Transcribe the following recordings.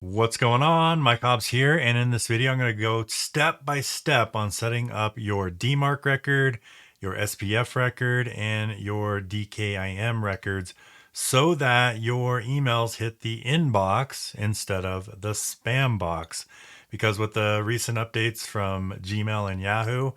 What's going on? Mike Hobbs here, and in this video, I'm going to go step by step on setting up your DMARC record, your SPF record, and your DKIM records so that your emails hit the inbox instead of the spam box. Because with the recent updates from Gmail and Yahoo,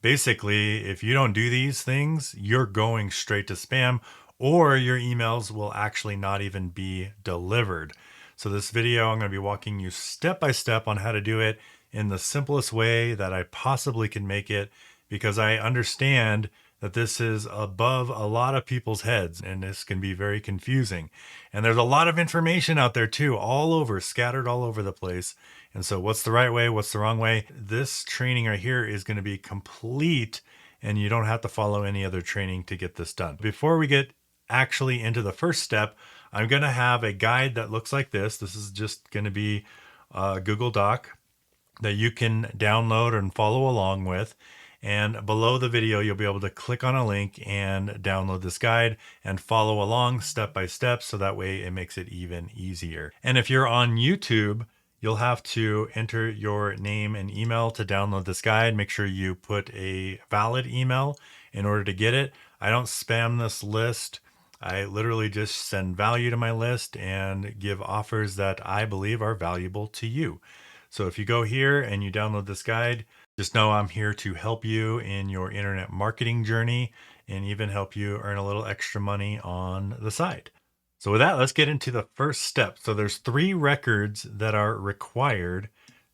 basically, if you don't do these things, you're going straight to spam, or your emails will actually not even be delivered. So this video, I'm going to be walking you step by step on how to do it in the simplest way that I possibly can make it, because I understand that this is above a lot of people's heads and this can be very confusing. And there's a lot of information out there too, all over, scattered all over the place. And so what's the right way? What's the wrong way? This training right here is going to be complete, and you don't have to follow any other training to get this done. Before we get actually into the first step, I'm going to have a guide that looks like this. This is just going to be a Google Doc that you can download and follow along with. And below the video, you'll be able to click on a link and download this guide and follow along step by step. So that way it makes it even easier. And if you're on YouTube, you'll have to enter your name and email to download this guide. Make sure you put a valid email in order to get it. I don't spam this list. I literally just send value to my list and give offers that I believe are valuable to you. So if you go here and you download this guide, just know I'm here to help you in your internet marketing journey and even help you earn a little extra money on the side. So with that, let's get into the first step. So there's 3 records that are required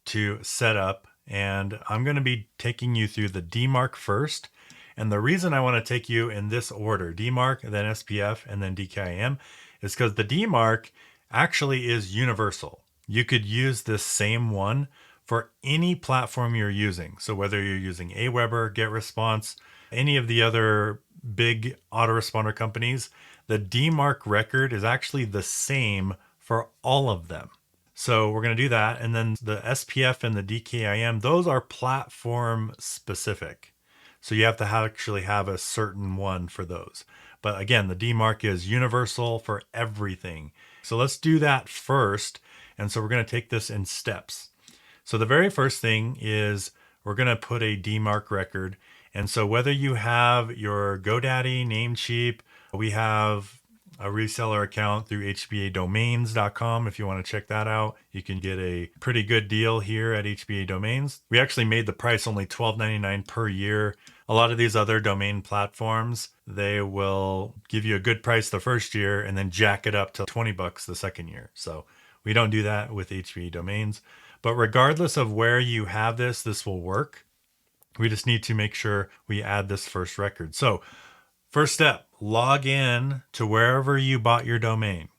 to set up, and I'm going to be taking you through the DMARC first. And the reason I want to take you in this order, DMARC, then SPF, and then DKIM, is because the DMARC actually is universal. You could use this same one for any platform you're using. So whether you're using Aweber, GetResponse, any of the other big autoresponder companies, the DMARC record is actually the same for all of them. So we're going to do that. And then the SPF and the DKIM, those are platform specific. So you have to actually have a certain one for those. But again, the DMARC is universal for everything. So let's do that first. And so we're going to take this in steps. So the very first thing is we're going to put a DMARC record. And so whether you have your GoDaddy, Namecheap, we have a reseller account through hbadomains.com. If you want to check that out, you can get a pretty good deal here at HBA Domains. We actually made the price only $12.99 per year. A lot of these other domain platforms, they will give you a good price the first year and then jack it up to $20 the second year. So we don't do that with HBA Domains. But regardless of where you have this, this will work. We just need to make sure we add this first record. So first step, log in to wherever you bought your domain.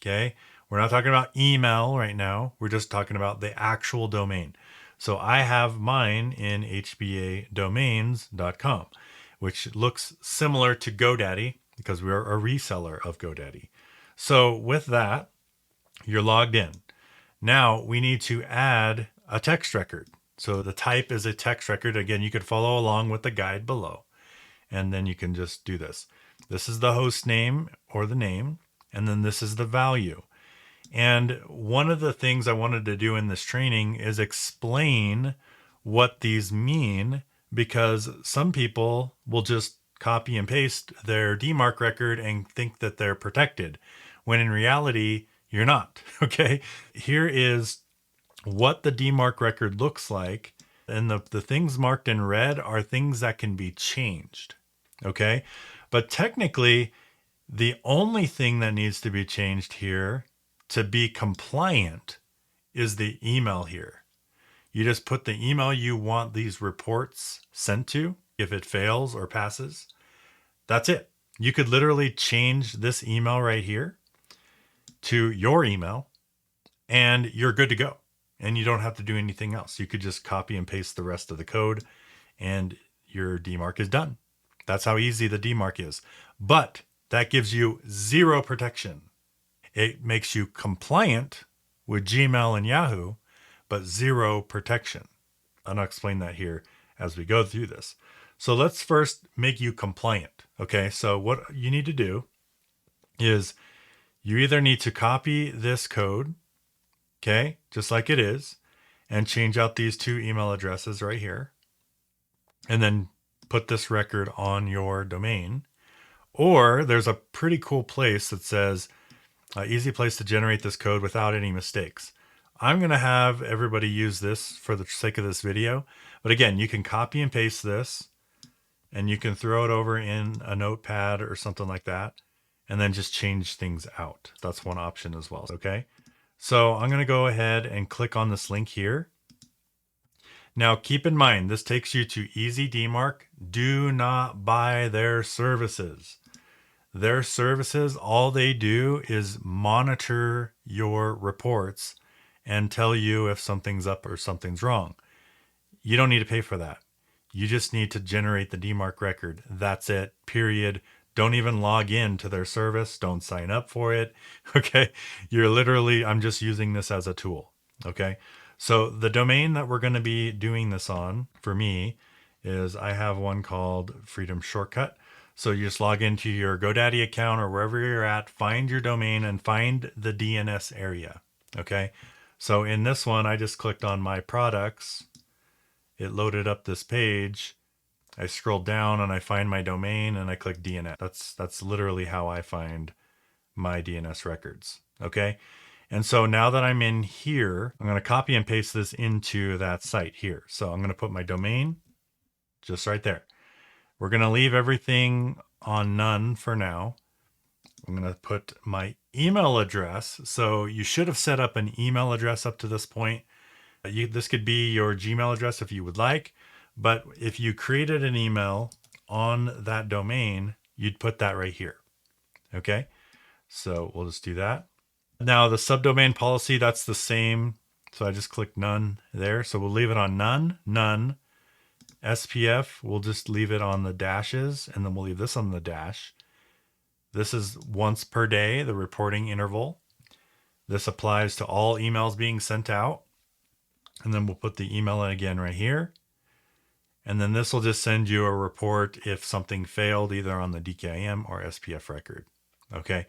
Okay. We're not talking about email right now. We're just talking about the actual domain. So I have mine in hbadomains.com, which looks similar to GoDaddy because we're a reseller of GoDaddy. So with that, you're logged in. Now we need to add a text record. So the type is a text record. Again, you could follow along with the guide below, and then you can just do this. This is the host name or the name, and then this is the value. And one of the things I wanted to do in this training is explain what these mean, because some people will just copy and paste their DMARC record and think that they're protected, when in reality, you're not. Okay. Here is what the DMARC record looks like. And the things marked in red are things that can be changed. Okay. But technically, the only thing that needs to be changed here to be compliant is the email here. You just put the email you want these reports sent to. If it fails or passes, that's it. You could literally change this email right here to your email and you're good to go. And you don't have to do anything else. You could just copy and paste the rest of the code and your DMARC is done. That's how easy the DMARC is. But that gives you zero protection. It makes you compliant with Gmail and Yahoo, but zero protection. And I'll explain that here as we go through this. So let's first make you compliant. Okay, so what you need to do is you either need to copy this code, okay, just like it is, and change out these two email addresses right here, and then put this record on your domain. Or there's a pretty cool place that says easy place to generate this code without any mistakes. I'm going to have everybody use this for the sake of this video. But again, you can copy and paste this and you can throw it over in a notepad or something like that, and then just change things out. That's one option as well. Okay. So I'm going to go ahead and click on this link here. Now keep in mind, this takes you to Easy DMARC. Do not buy their services. Their services, all they do is monitor your reports and tell you if something's up or something's wrong. You don't need to pay for that. You just need to generate the DMARC record. That's it, period. Don't even log in to their service. Don't sign up for it. Okay. You're literally, I'm just using this as a tool. Okay. So the domain that we're going to be doing this on for me is I have one called Freedom Shortcut. So you just log into your GoDaddy account or wherever you're at, find your domain and find the DNS area. Okay. So in this one, I just clicked on my products. It loaded up this page. I scroll down and I find my domain and I click DNS. That's literally how I find my DNS records. Okay. And so now that I'm in here, I'm going to copy and paste this into that site here. So I'm going to put my domain just right there. We're going to leave everything on none for now. I'm going to put my email address. So you should have set up an email address up to this point. This could be your Gmail address if you would like, but if you created an email on that domain, you'd put that right here. Okay. So we'll just do that. Now the subdomain policy, that's the same. So I just click none there. So we'll leave it on none, none. SPF, we'll just leave it on the dashes, and then we'll leave this on the dash. This is once per day, the reporting interval. This applies to all emails being sent out. And then we'll put the email in again right here. And then this will just send you a report if something failed either on the DKIM or SPF record. Okay.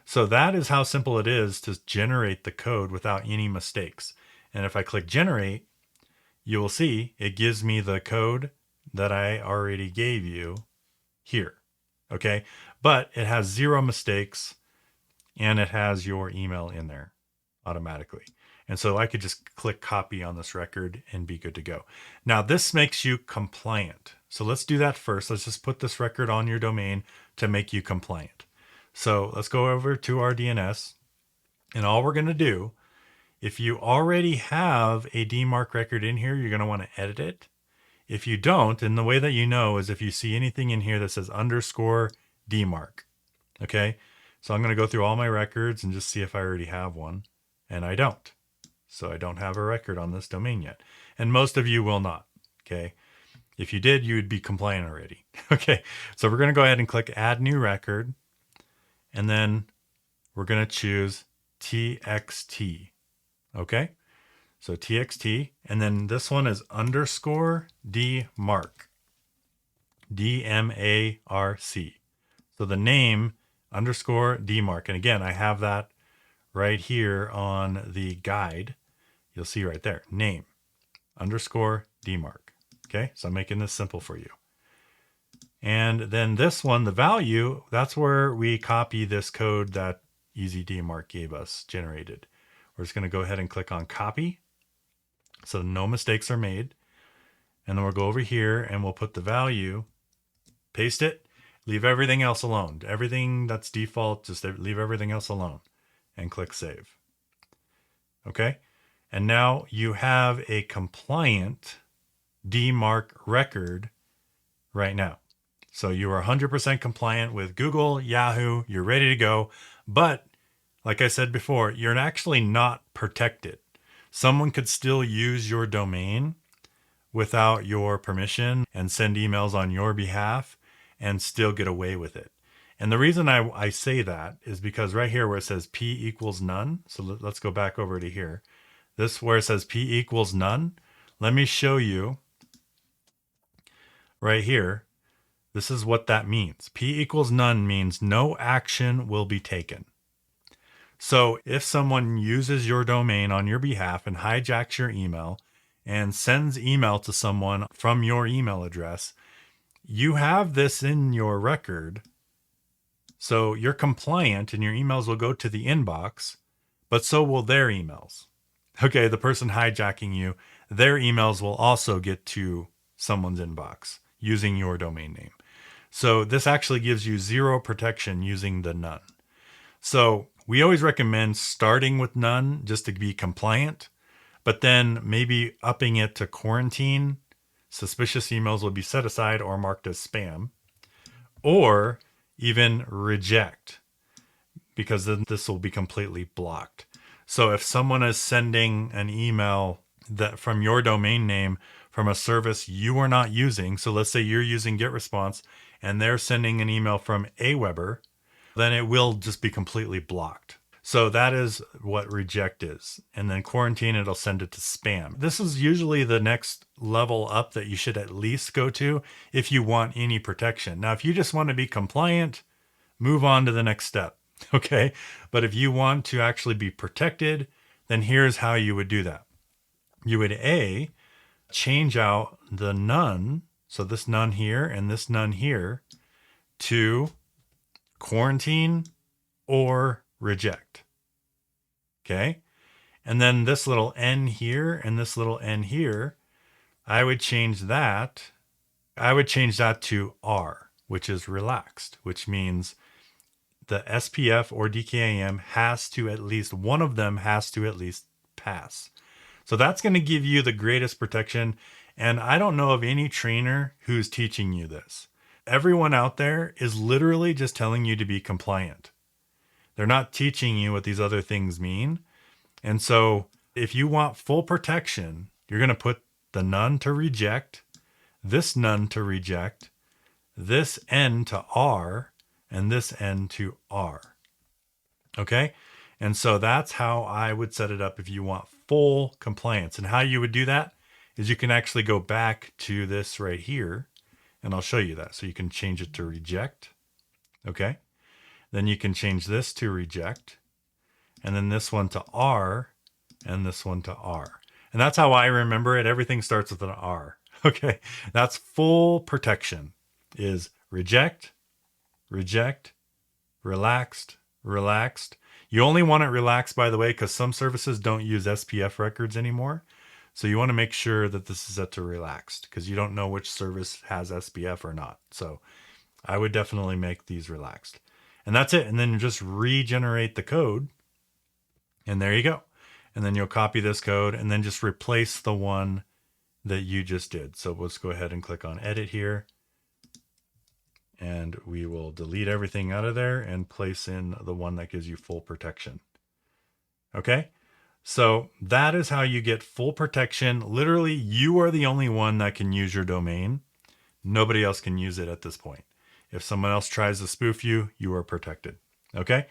So that is how simple it is to generate the code without any mistakes. And if I click generate, you will see it gives me the code that I already gave you here. Okay. But it has 0 mistakes and it has your email in there automatically. And so I could just click copy on this record and be good to go. Now this makes you compliant. So let's do that first. Let's just put this record on your domain to make you compliant. So let's go over to our DNS, and all we're going to do, if you already have a DMARC record in here, you're going to want to edit it. If you don't, and the way that you know is if you see anything in here that says _ DMARC. Okay. So I'm going to go through all my records and just see if I already have one, and I don't. So I don't have a record on this domain yet. And most of you will not. Okay. If you did, you would be compliant already. Okay. So we're going to go ahead and click add new record. And then we're going to choose TXT. Okay. So TXT. And then this one is _ DMARC. DMARC. So the name _ DMARC. And again, I have that right here on the guide. You'll see right there, name _ DMARC. Okay, so I'm making this simple for you. And then this one, the value, that's where we copy this code that Easy DMARC gave us generated. We're just going to go ahead and click on copy. So no mistakes are made. And then we'll go over here and we'll put the value, paste it, leave everything else alone. Everything that's default, just leave everything else alone and click save. Okay. And now you have a compliant DMARC record right now. So you are 100% compliant with Google, Yahoo, you're ready to go. But like I said before, you're actually not protected. Someone could still use your domain without your permission and send emails on your behalf and still get away with it. And the reason I say that is because right here where it says P = none. So let's go back over to here. This where it says P = none. Let me show you right here. This is what that means. P = none means no action will be taken. So if someone uses your domain on your behalf and hijacks your email and sends email to someone from your email address, you have this in your record. So you're compliant and your emails will go to the inbox, but so will their emails. Okay, the person hijacking you, their emails will also get to someone's inbox using your domain name. So this actually gives you zero protection using the none. So we always recommend starting with none just to be compliant, but then maybe upping it to quarantine. Suspicious emails will be set aside or marked as spam, or even reject, because then this will be completely blocked. So if someone is sending an email that from your domain name from a service you are not using, so let's say you're using GetResponse and they're sending an email from Aweber, then it will just be completely blocked. So that is what reject is. And then quarantine, it'll send it to spam. This is usually the next level up that you should at least go to if you want any protection. Now, if you just want to be compliant, move on to the next step. Okay. But if you want to actually be protected, then here's how you would do that. You would change out the none. So this none here and this none here to quarantine or reject. Okay. And then this little N here and this little N here, I would change that. I would change that to R, which is relaxed, which means the SPF or DKIM has to at least, one of them has to at least pass. So that's going to give you the greatest protection. And I don't know of any trainer who's teaching you this. Everyone out there is literally just telling you to be compliant. They're not teaching you what these other things mean. And so if you want full protection, you're going to put the none to reject, this none to reject, this N to R, and this N to R. Okay? And so that's how I would set it up if you want full compliance. And how you would do that is you can actually go back to this right here, and I'll show you that. So you can change it to reject. Okay? Then you can change this to reject, and then this one to R, and this one to R. And that's how I remember it. Everything starts with an R. Okay? That's full protection, is reject, reject, relaxed, relaxed. You only want it relaxed, by the way, because some services don't use SPF records anymore. So you want to make sure that this is set to relaxed, because you don't know which service has SPF or not. So I would definitely make these relaxed. And that's it. And then you just regenerate the code. And there you go. And then you'll copy this code and then just replace the one that you just did. So let's go ahead and click on edit here. And we will delete everything out of there and place in the one that gives you full protection. Okay. So that is how you get full protection. Literally, you are the only one that can use your domain. Nobody else can use it at this point. If someone else tries to spoof you, you are protected. Okay.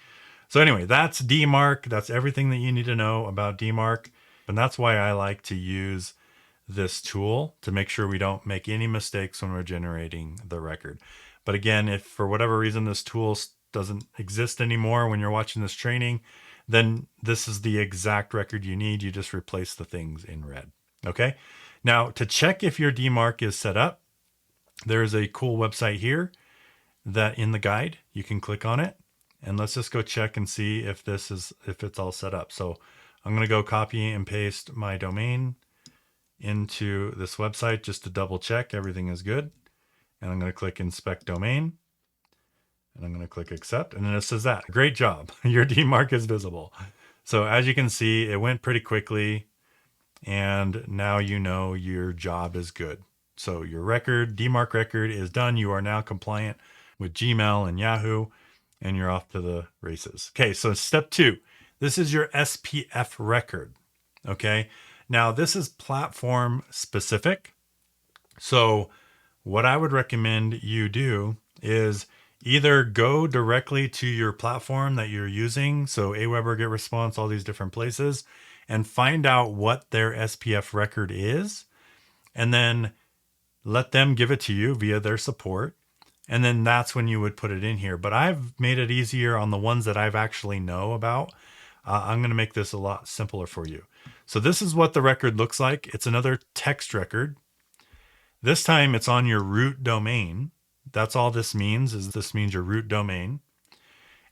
So anyway, that's DMARC. That's everything that you need to know about DMARC. And that's why I like to use this tool to make sure we don't make any mistakes when we're generating the record. But again, if for whatever reason this tool doesn't exist anymore when you're watching this training, then this is the exact record you need. You just replace the things in red. Okay. Now to check if your DMARC is set up, there's a cool website here that in the guide, you can click on it, and let's just go check and see if it's all set up. So I'm going to go copy and paste my domain into this website just to double check everything is good. And I'm going to click inspect domain, and I'm going to click accept. And then it says that great job. Your DMARC is visible. So as you can see, it went pretty quickly, and now you know your job is good. So your record, DMARC record is done. You are now compliant with Gmail and Yahoo, and you're off to the races. Okay, so step 2, this is your SPF record. Okay, now this is platform specific. So what I would recommend you do is either go directly to your platform that you're using, so Aweber, GetResponse, all these different places, and find out what their SPF record is, and then let them give it to you via their support. And then that's when you would put it in here. But I've made it easier on the ones that I've actually know about. I'm going to make this a lot simpler for you. So this is what the record looks like. It's another text record. This time it's on your root domain. That's all this means, is this means your root domain.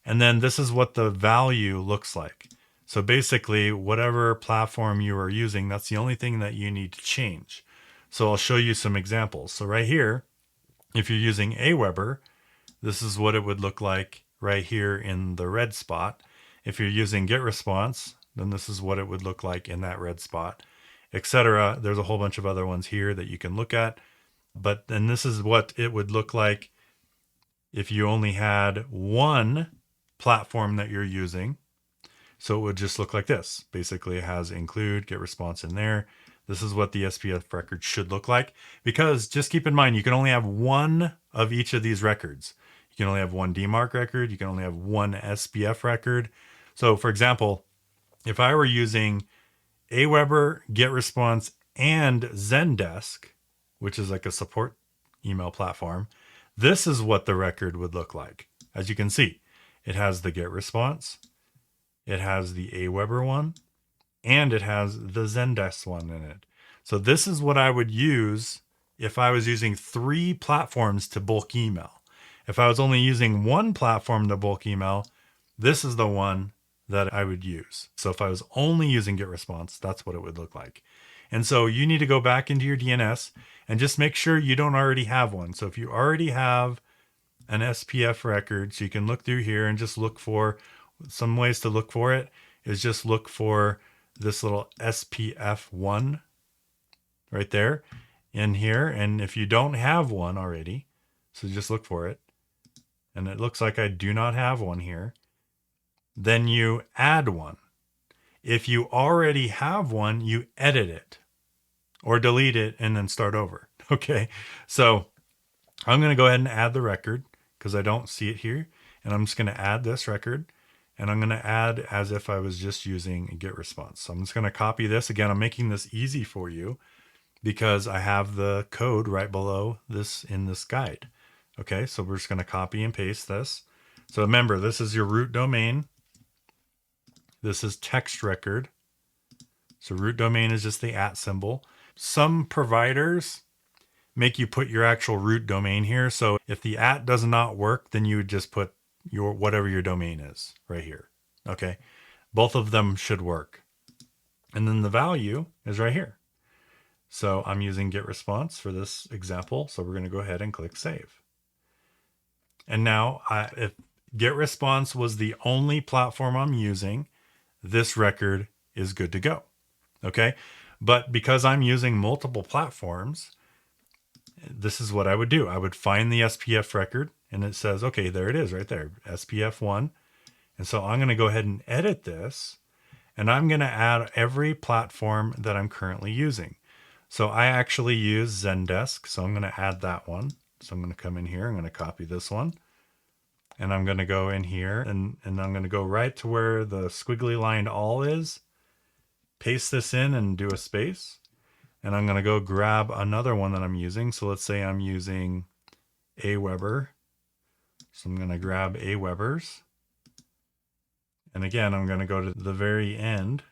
And then this is what the value looks like. So basically, whatever platform you are using, that's the only thing that you need to change. So I'll show you some examples. So right here, if you're using Aweber, this is what it would look like right here in the red spot. If you're using GetResponse, then this is what it would look like in that red spot, etc. There's a whole bunch of other ones here that you can look at. But then this is what it would look like if you only had one platform that you're using. So it would just look like this. Basically, it has include, GetResponse in there. This is what the SPF record should look like, because just keep in mind, you can only have one of each of these records. You can only have one DMARC record. You can only have one SPF record. So for example, if I were using Aweber, GetResponse, and Zendesk, which is like a support email platform, this is what the record would look like. As you can see, it has the GetResponse, it has the Aweber one, and it has the Zendesk one in it. So this is what I would use if I was using 3 platforms to bulk email. If I was only using one platform to bulk email, this is the one that I would use. So if I was only using GetResponse, that's what it would look like. And so you need to go back into your DNS and just make sure you don't already have one. So if you already have an SPF record, so you can look through here and just look for some ways to look for it is just look for this little SPF1 right there in here. And if you don't have one already, so just look for it. And it looks like I do not have one here. Then you add one. If you already have one, you edit it or delete it and then start over. Okay. So I'm going to go ahead and add the record because I don't see it here. And I'm just going to add this record. And I'm going to add as if I was just using GetResponse. So I'm just going to copy this. Again, I'm making this easy for you because I have the code right below this in this guide. Okay, so we're just going to copy and paste this. So remember, this is your root domain. This is text record. So root domain is just the @ symbol. Some providers make you put your actual root domain here. So if the @ does not work, then you would just put your whatever your domain is right here. Okay, both of them should work. And then the value is right here. So I'm using GetResponse for this example. So we're going to go ahead and click save. And now if GetResponse was the only platform I'm using, this record is good to go. Okay, but because I'm using multiple platforms, this is what I would do. I would find the SPF record and it says, okay, there it is right there, SPF1. And so I'm going to go ahead and edit this and I'm going to add every platform that I'm currently using. So I actually use Zendesk. So I'm going to add that one. So I'm going to come in here. I'm going to copy this one and I'm going to go in here and I'm going to go right to where the squiggly lined all is, paste this in and do a space. And I'm going to go grab another one that I'm using. So let's say I'm using Aweber. So I'm going to grab Aweber's. And again, I'm going to go to the very end.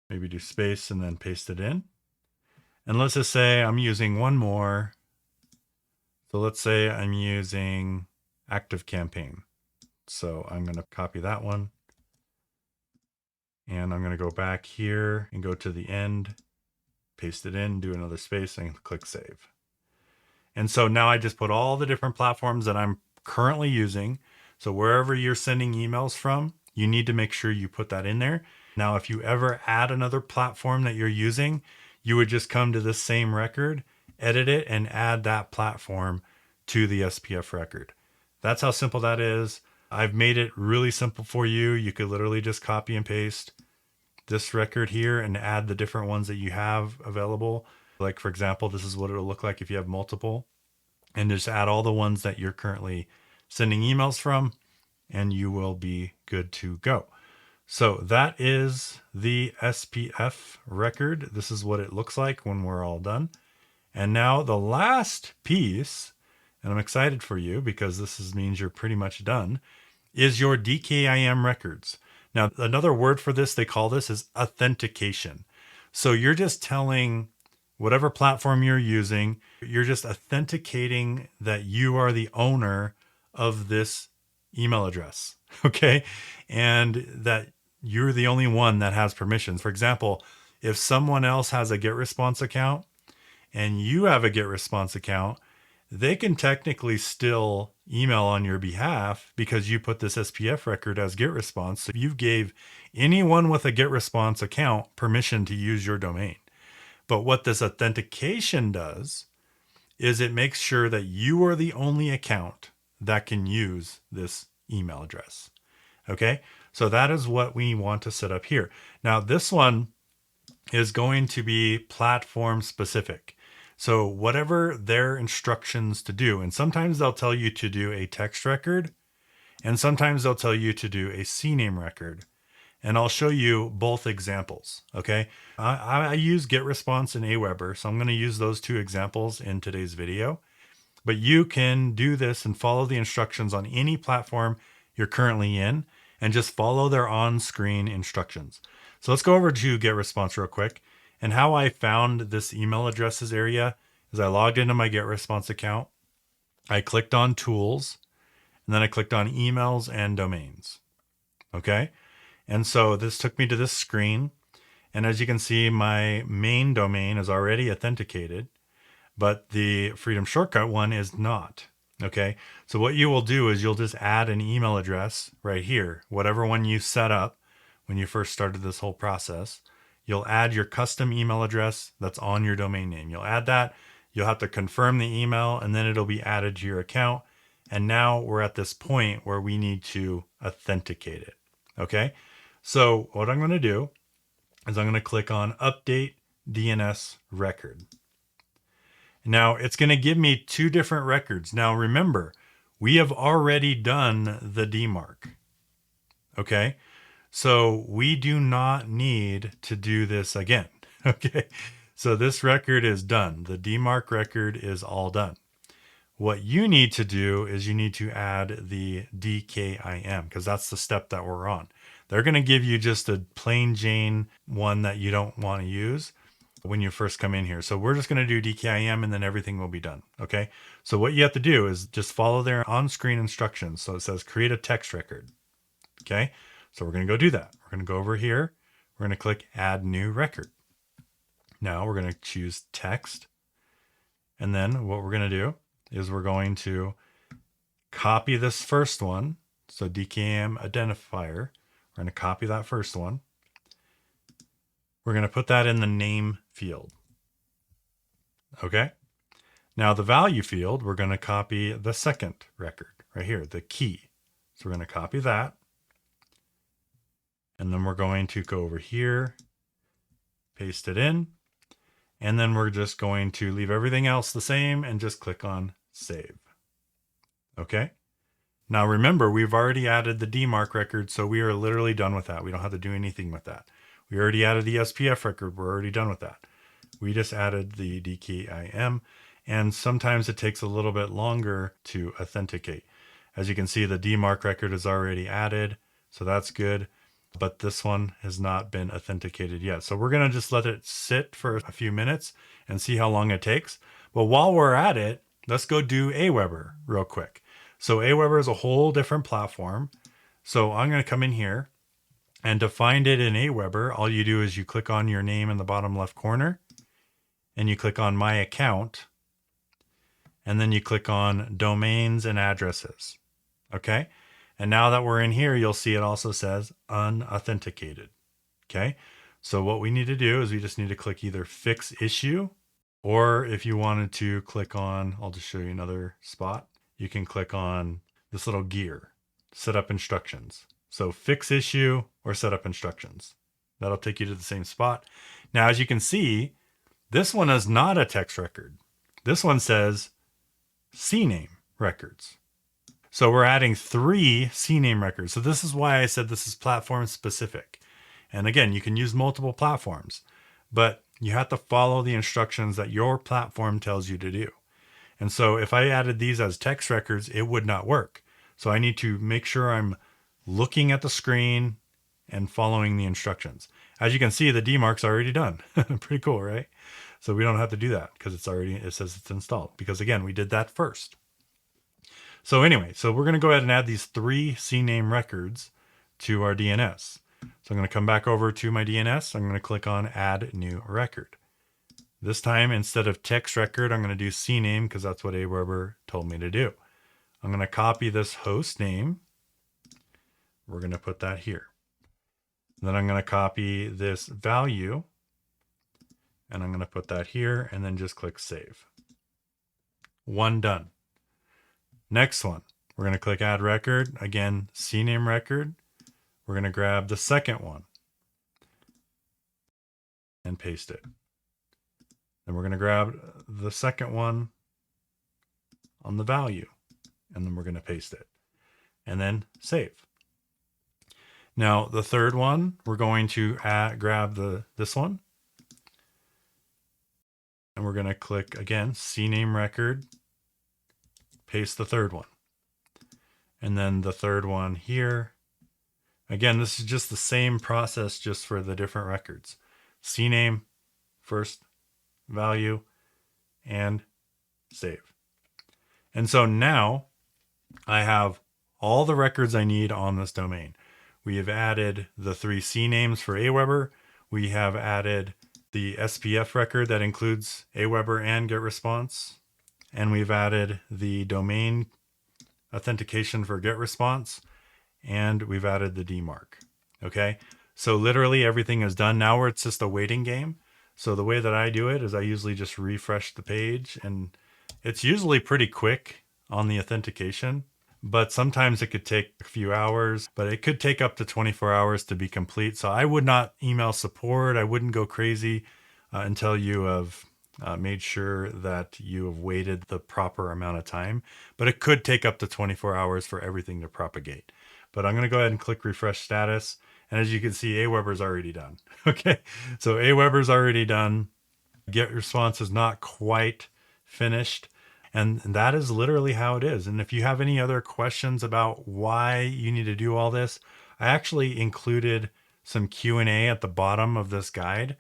Maybe do space and then paste it in. And let's just say I'm using one more. So let's say I'm using ActiveCampaign. So I'm going to copy that one. And I'm going to go back here and go to the end, paste it in, do another space and click save. And so now I just put all the different platforms that I'm currently using. So wherever you're sending emails from, you need to make sure you put that in there. Now, if you ever add another platform that you're using, you would just come to this same record, edit it, and add that platform to the SPF record. That's how simple that is. I've made it really simple for you. You could literally just copy and paste this record here and add the different ones that you have available. Like for example, this is what it'll look like if you have multiple, and just add all the ones that you're currently sending emails from, and you will be good to go. So that is the SPF record. This is what it looks like when we're all done. And now the last piece, and I'm excited for you because this means you're pretty much done, is your DKIM records. Now, another word for this, they call this is authentication. So you're just telling whatever platform you're using, you're just authenticating that you are the owner of this email address, okay? And that you're the only one that has permissions. For example, if someone else has a GetResponse account and you have a GetResponse account, they can technically still email on your behalf because you put this SPF record as GetResponse. So you gave anyone with a GetResponse account permission to use your domain. But what this authentication does is it makes sure that you are the only account that can use this email address. Okay, so that is what we want to set up here. Now, this one is going to be platform specific. So whatever their instructions to do, and sometimes they'll tell you to do a text record, and sometimes they'll tell you to do a CNAME record. And I'll show you both examples, okay? I use GetResponse and Aweber, so I'm gonna use those two examples in today's video. But you can do this and follow the instructions on any platform you're currently in, and just follow their on-screen instructions. So let's go over to GetResponse real quick. And how I found this email addresses area is I logged into my GetResponse account. I clicked on Tools, and then I clicked on Emails and Domains. Okay, and so this took me to this screen. And as you can see, my main domain is already authenticated, but the Freedom Shortcut one is not. Okay, so what you will do is you'll just add an email address right here, whatever one you set up when you first started this whole process. You'll add your custom email address that's on your domain name. You'll add that. You'll have to confirm the email, and then it'll be added to your account. And now we're at this point where we need to authenticate it. Okay, so what I'm going to do is I'm going to click on Update DNS Record. Now it's going to give me two different records. Now remember, we have already done the DMARC. Okay, so we do not need to do this again. Okay, so this record is done. The DMARC record is all done. What you need to do is you need to add the DKIM, because that's the step that we're on. They're going to give you just a plain Jane one that you don't want to use when you first come in here. So we're just going to do DKIM and then everything will be done. Okay, so what you have to do is just follow their on-screen instructions. So it says create a text record. Okay, so we're going to go do that. We're going to go over here. We're going to click add new record. Now we're going to choose text. And then what we're going to do is we're going to copy this first one. So DKIM identifier. We're going to copy that first one. We're going to put that in the name field. Okay. Now the value field, we're going to copy the second record right here, the key. So we're going to copy that. And then we're going to go over here, paste it in. And then we're just going to leave everything else the same and just click on save. Okay. Now remember, we've already added the DMARC record, so we are literally done with that. We don't have to do anything with that. We already added the SPF record. We're already done with that. We just added the DKIM, and sometimes it takes a little bit longer to authenticate. As you can see, the DMARC record is already added, so that's good. But this one has not been authenticated yet. So we're going to just let it sit for a few minutes and see how long it takes. But while we're at it, let's go do Aweber real quick. So Aweber is a whole different platform. So I'm going to come in here, and to find it in Aweber, all you do is you click on your name in the bottom left corner, and you click on My Account, and then you click on Domains and Addresses. Okay? And now that we're in here, you'll see it also says unauthenticated. Okay? So what we need to do is we just need to click either Fix Issue, or if you wanted to click on, I'll just show you another spot. You can click on this little gear, Set Up Instructions. So Fix Issue or Set Up Instructions. That'll take you to the same spot. Now, as you can see, this one is not a text record. This one says CNAME records. So we're adding 3 CNAME records. So this is why I said this is platform specific. And again, you can use multiple platforms, but you have to follow the instructions that your platform tells you to do. And so if I added these as text records, it would not work. So I need to make sure I'm looking at the screen and following the instructions. As you can see, the DMARC's already done. Pretty cool, right? So we don't have to do that because it says it's installed, because again, we did that first. So anyway, so we're going to go ahead and add these 3 CNAME records to our DNS. So I'm going to come back over to my DNS. I'm going to click on Add New Record. This time, instead of text record, I'm going to do CNAME because that's what Aweber told me to do. I'm going to copy this host name. We're going to put that here. Then I'm going to copy this value and I'm going to put that here and then just click Save. One done. Next one, we're going to click Add Record. Again, CNAME record. We're going to grab the second one and paste it. Then we're going to grab the second one on the value and then we're going to paste it and then save. Now the third one, we're going to grab this one and we're going to click again, CNAME record, paste the third one. And then the third one here. Again, this is just the same process, just for the different records. CNAME, first value, and save. And so now I have all the records I need on this domain. We have added the 3 CNAMEs for Aweber. We have added the SPF record that includes Aweber and GetResponse. And we've added the domain authentication for GetResponse. And we've added the DMARC. Okay, so literally everything is done. Now it's just a waiting game. So the way that I do it is I usually just refresh the page, and it's usually pretty quick on the authentication, but sometimes it could take a few hours, but it could take up to 24 hours to be complete. So I would not email support. I wouldn't go crazy until you have made sure that you have waited the proper amount of time, but it could take up to 24 hours for everything to propagate. But I'm going to go ahead and click refresh status. And as you can see, Aweber's already done. Okay, so Aweber's already done. GetResponse is not quite finished. And that is literally how it is. And if you have any other questions about why you need to do all this, I actually included some Q&A at the bottom of this guide.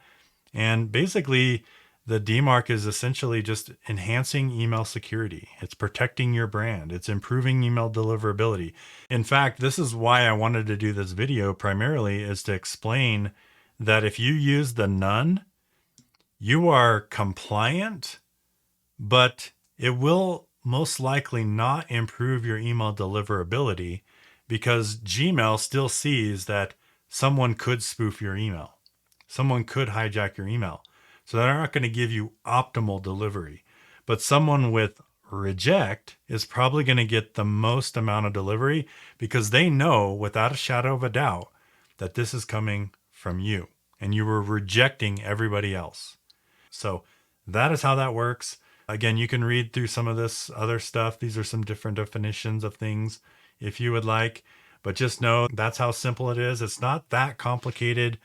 And basically, the DMARC is essentially just enhancing email security. It's protecting your brand. It's improving email deliverability. In fact, this is why I wanted to do this video primarily, is to explain that if you use the none, you are compliant, but it will most likely not improve your email deliverability because Gmail still sees that someone could spoof your email. Someone could hijack your email. So they're not going to give you optimal delivery. But someone with reject is probably going to get the most amount of delivery because they know without a shadow of a doubt that this is coming from you and you were rejecting everybody else. So that is how that works. Again, you can read through some of this other stuff. These are some different definitions of things if you would like, but just know that's how simple it is. It's not that complicated.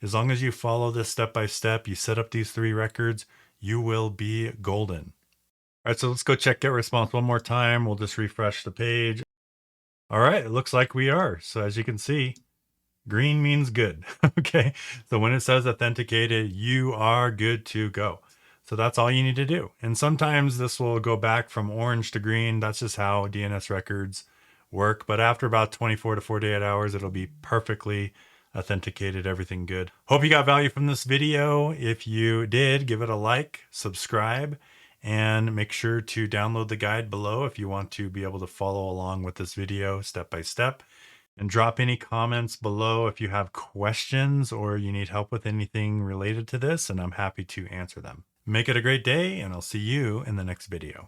As long as you follow this step by step, you set up these 3 records, you will be golden. All right, so let's go check GetResponse one more time. We'll just refresh the page. All right, it looks like we are. So as you can see, green means good. Okay, so when it says authenticated, you are good to go. So that's all you need to do. And sometimes this will go back from orange to green. That's just how DNS records work. But after about 24 to 48 hours, it'll be perfectly authenticated, everything good. Hope you got value from this video. If you did, give it a like, subscribe, and make sure to download the guide below if you want to be able to follow along with this video step by step. And drop any comments below if you have questions or you need help with anything related to this, and I'm happy to answer them. Make it a great day, and I'll see you in the next video.